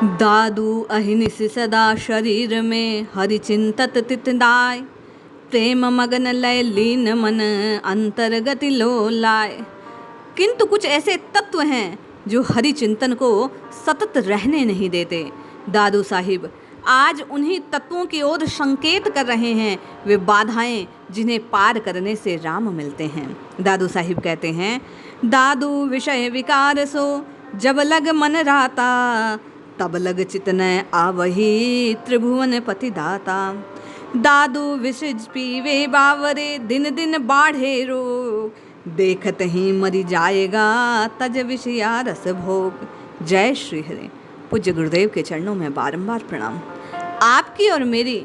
दादू अहिनिस सदा शरीर में हरि चिंतत तितदाय, प्रेम मगन लय लीन मन अंतर्गति लो लाय। किंतु कुछ ऐसे तत्व हैं जो हरि चिंतन को सतत रहने नहीं देते। दादू साहिब आज उन्हीं तत्वों की ओर संकेत कर रहे हैं, वे बाधाएं जिन्हें पार करने से राम मिलते हैं। दादू साहिब कहते हैं, दादू विषय विकार सो जब लग मन राता, तब लग चितन आवही त्रिभुवन पति दाता। दादू विषज पीवे बावरे दिन दिन बाढ़े रोग, देखत ही मरी जाएगा तज विषया रस भोग। जय श्री हरि। पूज्य गुरुदेव के चरणों में बारंबार प्रणाम। आपकी और मेरी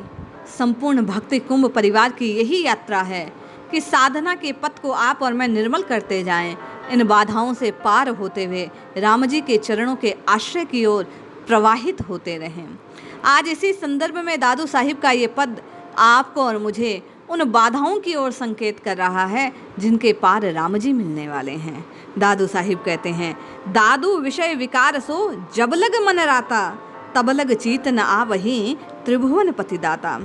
संपूर्ण भक्ति कुंभ परिवार की यही यात्रा है कि साधना के पथ को आप और मैं निर्मल करते जाएं, इन बाधाओं से पार होते हुए राम जी के चरणों के आश्रय की ओर प्रवाहित होते रहें। आज इसी संदर्भ में दादू साहिब का ये पद आपको और मुझे उन बाधाओं की ओर संकेत कर रहा है जिनके पार राम जी मिलने वाले हैं। दादू साहिब कहते हैं, दादू विषय विकार सो जब लग मन राता, तब लग चीत न आवही त्रिभुवन पति दाता।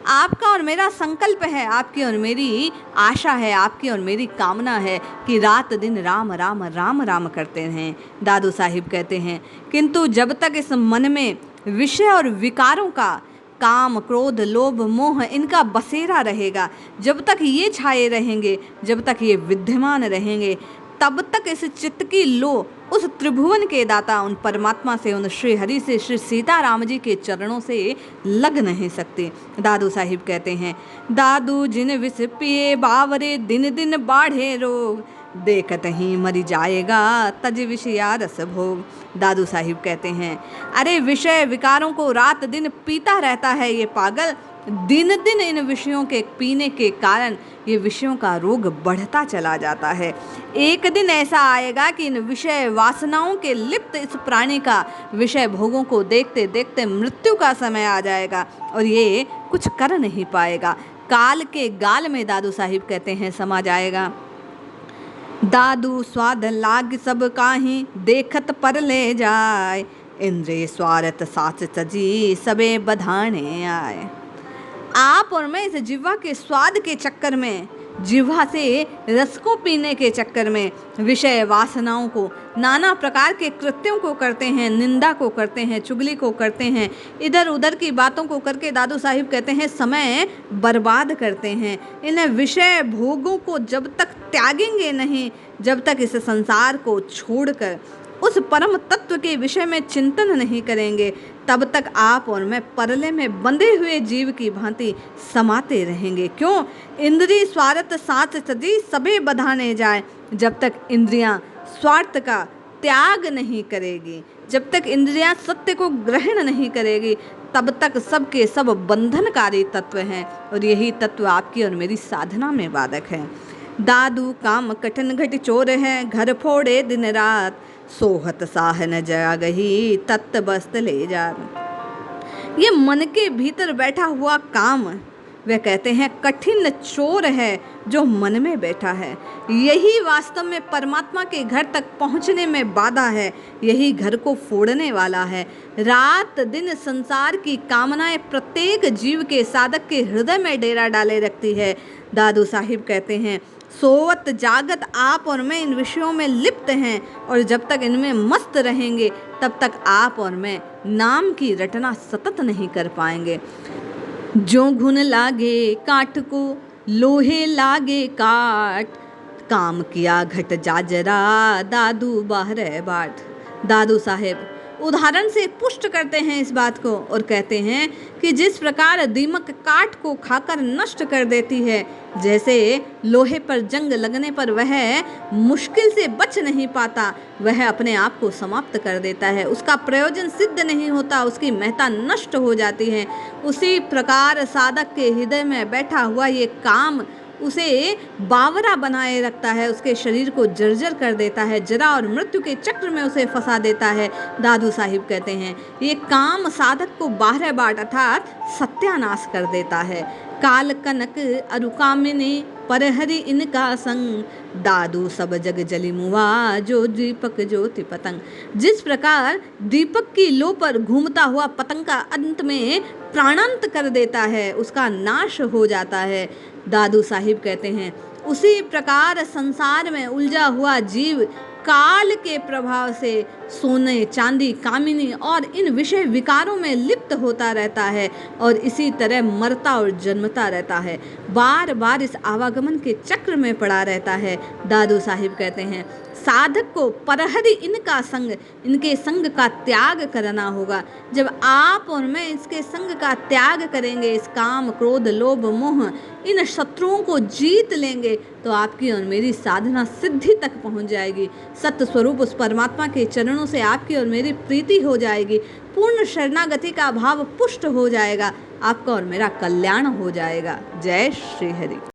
आपका और मेरा संकल्प है, आपकी और मेरी आशा है, आपकी और मेरी कामना है कि रात दिन राम राम राम राम करते रहें। दादू साहिब कहते हैं, किंतु जब तक इस मन में विषय और विकारों का, काम क्रोध लोभ मोह इनका बसेरा रहेगा, जब तक ये छाए रहेंगे, जब तक ये विद्यमान रहेंगे, तब तक इस चित्त की लो उस त्रिभुवन के दाता, उन परमात्मा से, उन श्री हरि से, श्री सीताराम जी के चरणों से लग नहीं सकते। दादू साहिब कहते हैं, दादू जिन विष पिए बावरे दिन दिन बाढ़े रोग, देखत ही मरी जाएगा तज विषया रस भोग। दादू साहिब कहते हैं, अरे विषय विकारों को रात दिन पीता रहता है ये पागल, दिन दिन इन विषयों के पीने के कारण ये विषयों का रोग बढ़ता चला जाता है। एक दिन ऐसा आएगा कि इन विषय वासनाओं के लिप्त इस प्राणी का विषय भोगों को देखते देखते मृत्यु का समय आ जाएगा और ये कुछ कर नहीं पाएगा। काल के गाल में दादू साहिब कहते हैं समा जाएगा। दादू स्वाद लाग सब काहीं, देखत पर ले जाए, इंद्रिय स्वार्थ सास सजी सबे बधाने आए। आप और मैं इस जिह्वा के स्वाद के चक्कर में, जिह्वा से रस को पीने के चक्कर में विषय वासनाओं को, नाना प्रकार के कृत्यों को करते हैं, निंदा को करते हैं, चुगली को करते हैं, इधर उधर की बातों को करके दादू साहिब कहते हैं समय बर्बाद करते हैं। इन विषय भोगों को जब तक त्यागेंगे नहीं, जब तक इस संसार को छोड़कर उस परम तत्व के विषय में चिंतन नहीं करेंगे, तब तक आप और मैं परले में बंधे हुए जीव की भांति समाते रहेंगे। क्यों? इंद्रिय स्वार्थ साथ सजी सबे बधाने जाए। जब तक इंद्रियां स्वार्थ का त्याग नहीं करेगी, जब तक इंद्रियां सत्य को ग्रहण नहीं करेगी, तब तक सबके सब बंधनकारी तत्व हैं और यही तत्व आपकी और मेरी साधना में बाधक है। दादू काम कठिन घट चोर है, घर फोड़े दिन रात, सोहत साह न जागही तत्त बस्त ले जा। ये मन के भीतर बैठा हुआ काम, वे कहते हैं कठिन चोर है जो मन में बैठा है। यही वास्तव में परमात्मा के घर तक पहुंचने में बाधा है, यही घर को फोड़ने वाला है। रात दिन संसार की कामनाएं प्रत्येक जीव के, साधक के हृदय में डेरा डाले रखती है। दादू साहिब कहते हैं, सोवत जागत आप और मैं इन विषयों में लिप्त हैं और जब तक इनमें मस्त रहेंगे तब तक आप और मैं नाम की रटना सतत नहीं कर पाएंगे। जो घुन लागे काठ को लोहे लागे काट, काम किया घट जाजरा दादू बाहर बाट। दादू साहेब उदाहरण से पुष्ट करते हैं इस बात को और कहते हैं कि जिस प्रकार दीमक काठ को खाकर नष्ट कर देती है, जैसे लोहे पर जंग लगने पर वह मुश्किल से बच नहीं पाता, वह अपने आप को समाप्त कर देता है, उसका प्रयोजन सिद्ध नहीं होता, उसकी महत्ता नष्ट हो जाती है। उसी प्रकार साधक के हृदय में बैठा हुआ ये काम उसे बावरा बनाए रखता है, उसके शरीर को जर्जर कर देता है, जरा और मृत्यु के चक्र में उसे फंसा देता है। दादू साहिब कहते हैं ये काम साधक को बारह बाट अर्थात सत्यानाश कर देता है। काल कनक अरुकामिनी परहरि इनका संग, दादू सब जग जली मुआ जो दीपक ज्योति पतंग। जिस प्रकार दीपक की लो पर घूमता हुआ पतंग का अंत में प्राणांत कर देता है, उसका नाश हो जाता है, दादू साहिब कहते हैं उसी प्रकार संसार में उलझा हुआ जीव काल के प्रभाव से सोने चांदी कामिनी और इन विषय विकारों में लिप्त होता रहता है और इसी तरह मरता और जन्मता रहता है, बार बार इस आवागमन के चक्र में पड़ा रहता है। दादू साहिब कहते हैं साधक को परहरि इनका संग, इनके संग का त्याग करना होगा। जब आप और मैं इसके संग का त्याग करेंगे, इस काम क्रोध लोभ मोह इन शत्रुओं को जीत लेंगे, तो आपकी और मेरी साधना सिद्धि तक पहुंच जाएगी। सत्य स्वरूप उस परमात्मा के चरणों से आपकी और मेरी प्रीति हो जाएगी, पूर्ण शरणागति का भाव पुष्ट हो जाएगा, आपका और मेरा कल्याण हो जाएगा। जय श्री हरि।